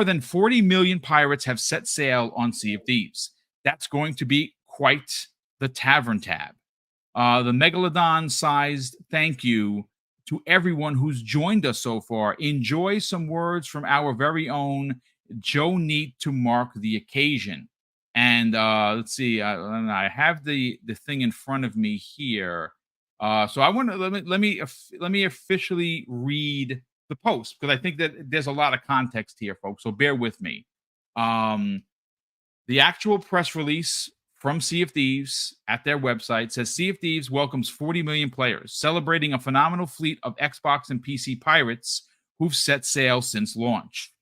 more than 40 million pirates have set sail on Sea of Thieves. That's going to be quite the tavern tab. The megalodon-sized thank you to everyone who's joined us so far. Enjoy some words from our very own Joe Neat to mark the occasion. And let's see, I have the thing in front of me here. So I want to let me officially read the post, because I think that there's a lot of context here, folks. So bear with me. The actual press release from Sea of Thieves at their website says Sea of Thieves welcomes 40 million players, celebrating a phenomenal fleet of Xbox and PC pirates who've set sail since launch.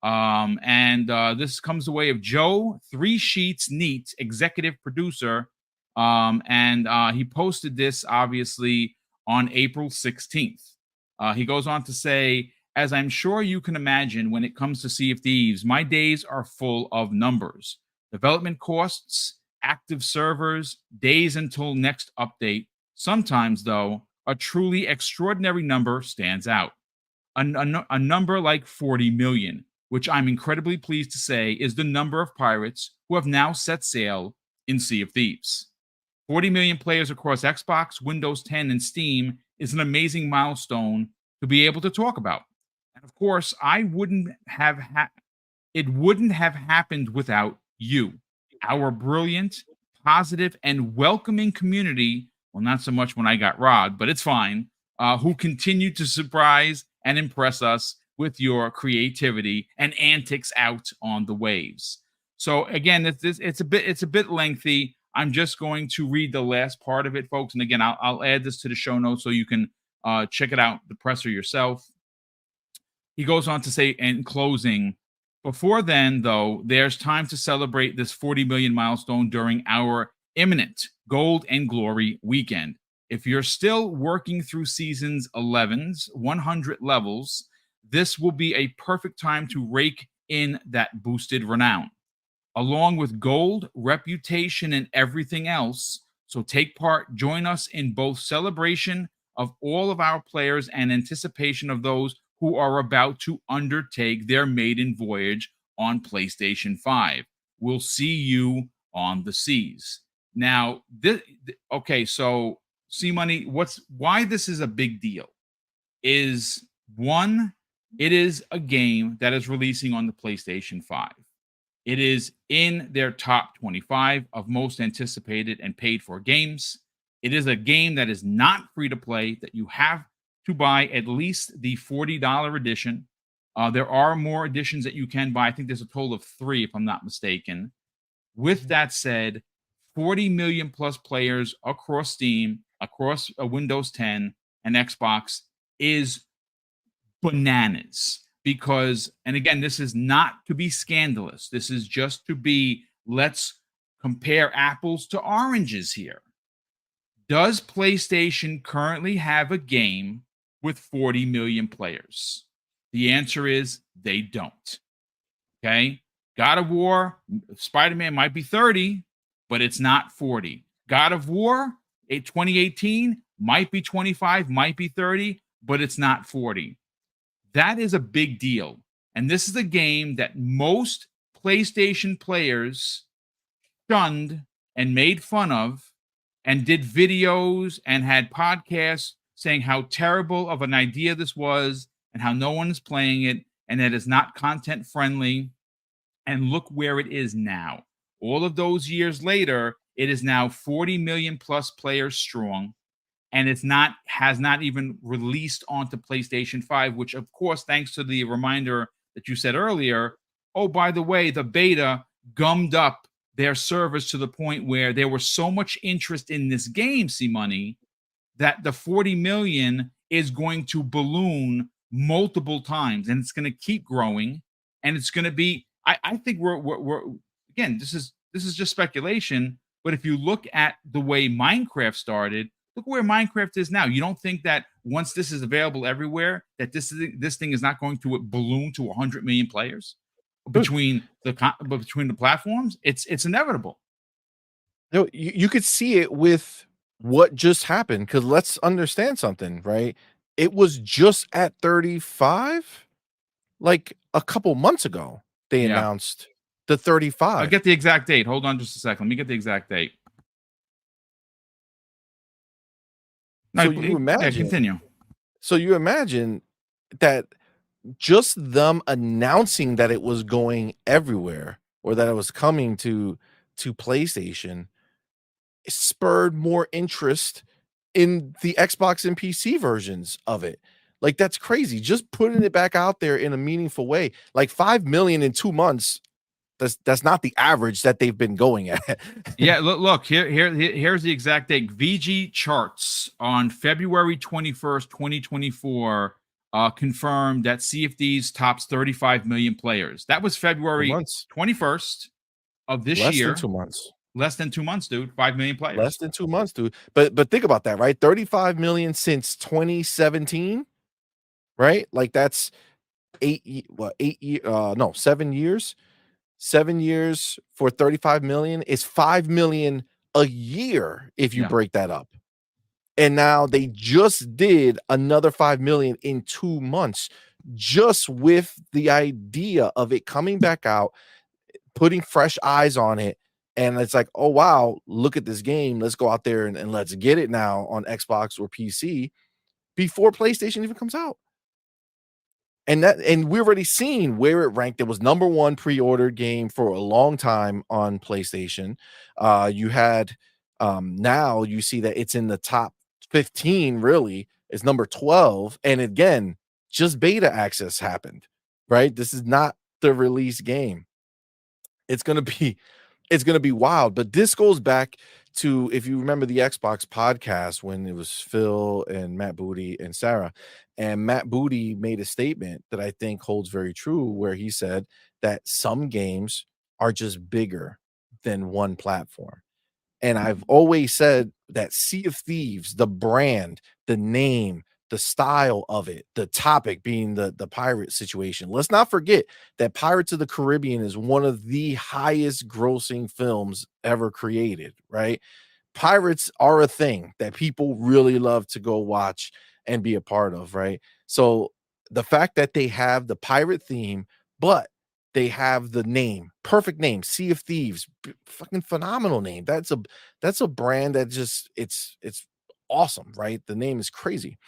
This comes the way of Joe Three Sheets Neat, executive producer. He posted this obviously on April 16th. He goes on to say, as I'm sure you can imagine, when it comes to Sea of Thieves, my days are full of numbers. Development costs, active servers, days until next update. Sometimes, though, a truly extraordinary number stands out. A number like 40 million, which I'm incredibly pleased to say is the number of pirates who have now set sail in Sea of Thieves. 40 million players across Xbox, Windows 10, and Steam is an amazing milestone to be able to talk about. And of course, it wouldn't have happened without you, our brilliant, positive, and welcoming community. Well, not so much when I got robbed, but it's fine. Who continue to surprise and impress us with your creativity and antics out on the waves. So again, it's a bit lengthy. I'm just going to read the last part of it, folks. And again, I'll add this to the show notes so you can check it out, the presser yourself. He goes on to say in closing, before then, though, there's time to celebrate this 40 million milestone during our imminent Gold and Glory weekend. If you're still working through Seasons 11's 100 levels, this will be a perfect time to rake in that boosted renown, along with gold, reputation, and everything else. So take part, join us in both celebration of all of our players and anticipation of those who are about to undertake their maiden voyage on PlayStation 5. We'll see you on the seas. Now, so C Money, why this is a big deal is, one, it is a game that is releasing on the PlayStation 5. It is in their top 25 of most anticipated and paid for games. It is a game that is not free to play, that you have to buy at least the $40 edition. There are more editions that you can buy. I think there's a total of 3, if I'm not mistaken. With that said, 40 million plus players across Steam, across Windows 10 and Xbox is bananas. Because, and again, this is not to be scandalous. This is just to be, let's compare apples to oranges here. Does PlayStation currently have a game with 40 million players? The answer is they don't. Okay? God of War, Spider-Man might be 30, but it's not 40. God of War, 2018, might be 25, might be 30, but it's not 40. That is a big deal. And this is a game that most PlayStation players shunned and made fun of and did videos and had podcasts saying how terrible of an idea this was and how no one is playing it and that it's not content friendly. And look where it is now. All of those years later, it is now 40 million plus players strong. And has not even released onto PlayStation 5, which, of course, thanks to the reminder that you said earlier, oh, by the way, the beta gummed up their servers to the point where there was so much interest in this game, C-Money, that the 40 million is going to balloon multiple times, and it's going to keep growing, and it's going to be, I think we're again, this is just speculation, but if you look at the way Minecraft started, look where Minecraft is now. You don't think that once this is available everywhere, that this thing is not going to balloon to 100 million players between the platforms? It's inevitable. No, you could see it with what just happened, because let's understand something, right? It was just at 35 like a couple months ago. they Yeah. announced the I'll 35. get the exact date. Hold on just a second. Let me get the exact date. So No, you yeah, imagine continue. so you imagine that just them announcing that it was going everywhere or that it was coming to PlayStation spurred more interest in the Xbox and PC versions of it. Like, that's crazy. Just putting it back out there in a meaningful way. Like 5 million in 2 months, that's not the average that they've been going at. Yeah, look here's the exact date. VG Charts on February 21st, 2024 confirmed that CFDs tops 35 million players. That was 2 February months. 21st of this Less than 2 year. months. Less than 2 months, dude. 5 million Less players. than 2 months, dude. But think about that, right? 35 million since 2017, right? Like, that's 7 years. 7 years for 35 million is 5 million a year if you Yeah. break that up. And now they just did another 5 million in 2 months just with the idea of it coming back out, putting fresh eyes on it, and it's like, "Oh, wow, look at this game. Let's go out there and let's get it now on Xbox or PC before PlayStation even comes out." And we've already seen where it ranked. It was number 1 pre-ordered game for a long time on PlayStation. You had, now you see that it's in the top 15 really. It's number 12, and again, just beta access happened, right? This is not the release game. It's gonna be it's gonna be wild, but this goes back to, if you remember the Xbox podcast when it was Phil and Matt Booty and Sarah, and Matt Booty made a statement that I think holds very true, where he said that some games are just bigger than one platform. And I've always said that Sea of Thieves, the brand, the name, the style of it, the topic being the pirate situation. Let's not forget that Pirates of the Caribbean is one of the highest grossing films ever created, right? Pirates are a thing that people really love to go watch and be a part of, right? So the fact that they have the pirate theme, but they have the name, perfect name, Sea of Thieves, fucking phenomenal name. That's a brand that just it's awesome, right? The name is crazy.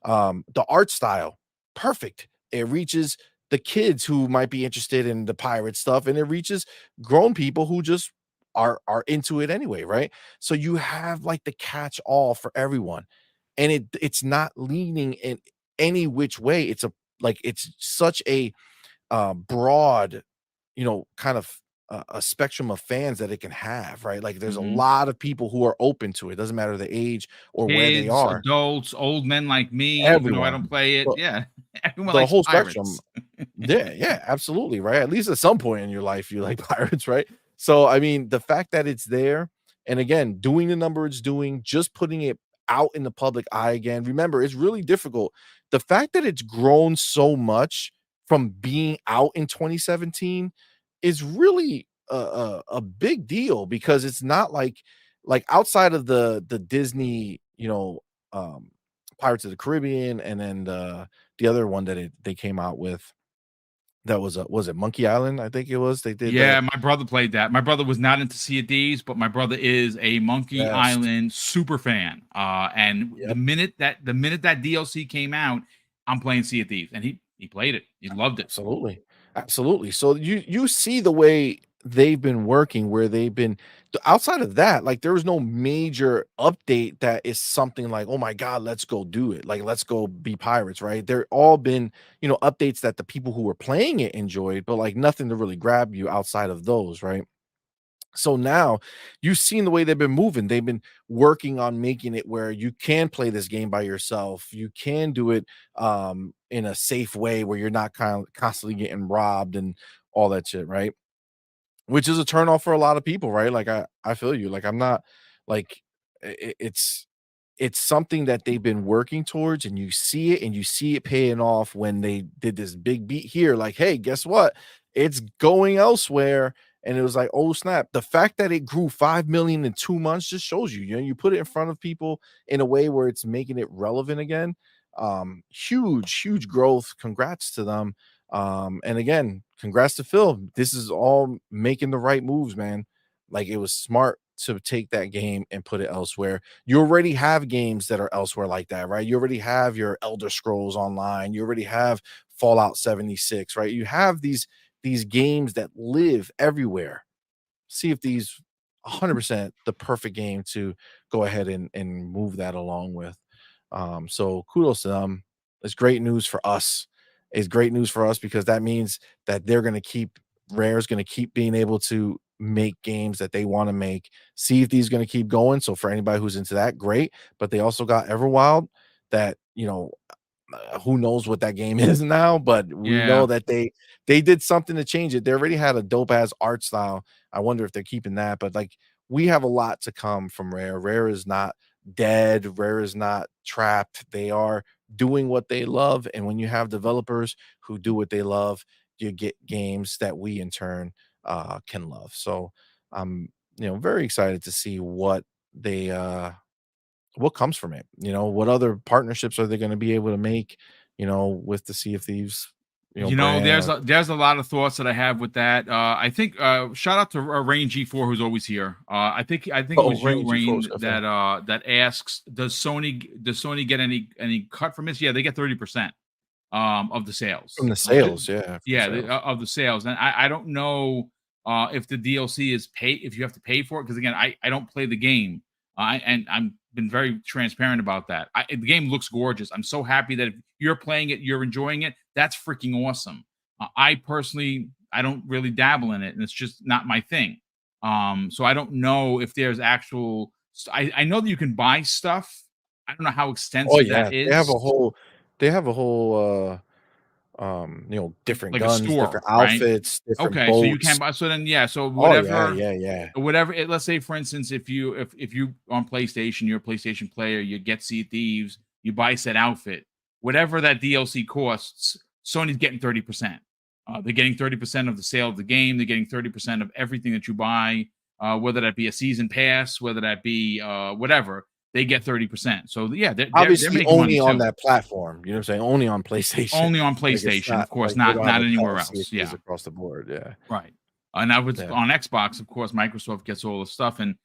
The art style, perfect. It reaches the kids who might be interested in the pirate stuff, and it reaches grown people who just are into it anyway, right? So you have like the catch all for everyone. And it's not leaning in any which way. It's such a broad, kind of a spectrum of fans that it can have, right? Like, there's a Mhm. lot of people who are open to it. Doesn't matter the age or where they Kids, are. adults, old men like me, even though I don't Everyone, play it. the, Yeah. Everyone the likes whole spectrum. pirates. Yeah, yeah, absolutely, right? At least at some point in your life, you like pirates, right? So, I mean, the fact that it's there, and again, doing the number it's doing, just putting it out in the public eye again. Remember, it's really difficult. The fact that it's grown so much from being out in 2017 is really a big deal, because it's not like outside of the Disney, Pirates of the Caribbean, and then the other one that they came out with, that was it Monkey Island? I think it was. They did Yeah, that. my brother played that. My brother was not into Sea of Thieves, but my brother is a Monkey Yes. Island super fan. And the Yep. minute that DLC came out, I'm playing Sea of Thieves, and he played it. He loved it. Absolutely. Absolutely. So you see the way they've been working, where they've been outside of that, like, there was no major update that is something like, "Oh my god, let's go do it. Like, let's go be pirates," right? They're all been, updates that the people who were playing it enjoyed, but like nothing to really grab you outside of those, right? So now you've seen the way they've been moving. They've been working on making it where you can play this game by yourself. You can do it in a safe way where you're not kind of constantly getting robbed and all that shit, right? Which is a turn off for a lot of people, right? Like, I feel you. Like, I'm not like it's something that they've been working towards, and you see it paying off when they did this big beat here, like, "Hey, guess what? It's going elsewhere." And it was like, "Oh, snap." The fact that it grew 5 million in 2 months just shows you, you put it in front of people in a way where it's making it relevant again. Huge growth. Congrats to them. And again, congrats to Phil. This is all making the right moves, man. Like it was smart to take that game and put it elsewhere. You already have games that are elsewhere like that, right? You already have your Elder Scrolls Online. You already have Fallout 76, right? You have these games that live everywhere. See if these 100% the perfect game to go ahead and move that along with. So kudos to them. It's great news for us. It's great news for us because that means that they're going to keep Rare's going to keep being able to make games that they want to make. See if these going to keep going. So for anybody who's into that, great. But they also got Everwild that, who knows what that game is now, but we know Yeah. that they did something to change it. They already had a dope ass art style. I wonder if they're keeping that, but like we have a lot to come from Rare. Rare is not dead. Rare is not trapped. They are doing what they love, and when you have developers who do what they love, you get games that we in turn can love. So I'm very excited to see what comes from it. What other partnerships are they going to be able to make, with the Sea of Thieves, brand There's or a lot of thoughts that I have with that. I think shout out to Rain G4 who's always here. I think it oh, was you, Range Force Rain, Cafe that asks, does Sony get any cut from this? Yeah, they get 30% of the from sales. the sales, yeah, from Yeah, sales. of the sales. And I don't know if the DLC is if you have to pay for it, because again, I don't play the game. And I'm been very transparent about that. The game looks gorgeous. I'm so happy that if you're playing it, you're enjoying it. That's freaking awesome. I personally, I don't really dabble in it, and it's just not my thing. So I don't know if there's actual. I know that you can buy stuff. I don't know how Oh extensive that yeah, is, they have a whole different like a guns, store, different right? outfits, different Okay, so you boats. can buy. So then, yeah. So Oh yeah, yeah, yeah. let's say for instance, if you on PlayStation, you're a PlayStation player, you get Sea of Thieves, you buy said outfit, whatever that DLC costs, Sony's getting 30%. They're getting 30% of the sale of the game. They're getting 30% of everything that you buy, whether that be a season pass, whether that be whatever. They get 30%. So yeah, they're Obviously, making money only on too. that platform, you know what I'm saying? Only on PlayStation. Only on Like, it's PlayStation, not of course, like they not don't have a anywhere policy else. if it's Yeah. across the board, yeah. Right. And I was Yeah. on Xbox, of course, Microsoft gets all the stuff. And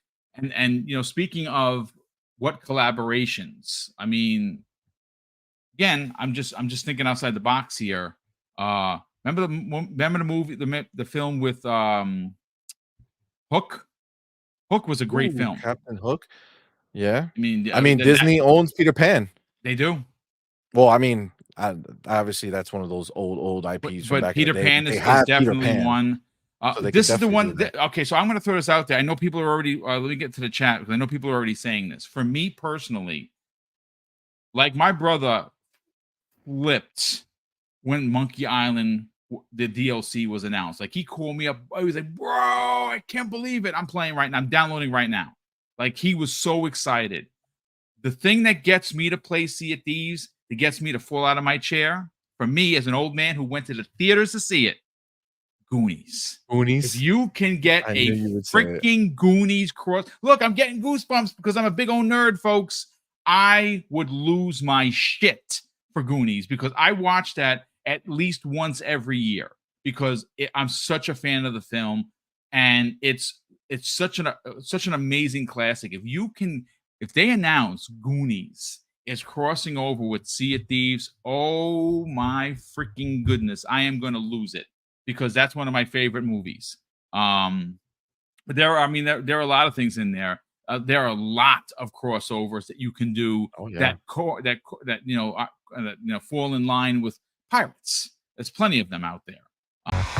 speaking of what collaborations, I mean, again, I'm just thinking outside the box here. Remember the movie, the film with Hook? Hook was a great Ooh, film. Captain Hook. Yeah. I mean, I mean, that Disney owns Peter Pan. they do. Well, I mean, obviously, that's one of those old But IPs from but back in the Peter day, but Pan they is have Peter definitely Pan, one. so they could This is the definitely do one that. okay, so I'm going to throw this out there. I know people are already. Let me get to the chat because I know people are already saying this. For me personally, like my brother flipped when Monkey Island the DLC was announced. Like he called me up. He was like, "Bro, I can't believe it! I'm playing right now. I'm downloading right now." Like he was so excited. The thing that gets me to play Sea of Thieves, that gets me to fall out of my chair, for me as an old man who went to the theaters to see it, Goonies. If Goonies. you can get I knew a you would say it. freaking Goonies cross, look, I'm getting goosebumps because I'm a big old nerd, folks. I would lose my shit for Goonies because I watch that at least once every year because I'm such a fan of the film, and it's such an amazing classic. If they announce Goonies is crossing over with Sea of Thieves, oh my freaking goodness, I am going to lose it because that's one of my favorite movies. Um, but there are a lot of things in there. There are a lot of crossovers that you can do Oh, yeah. that fall in line with pirates. There's plenty of them out there.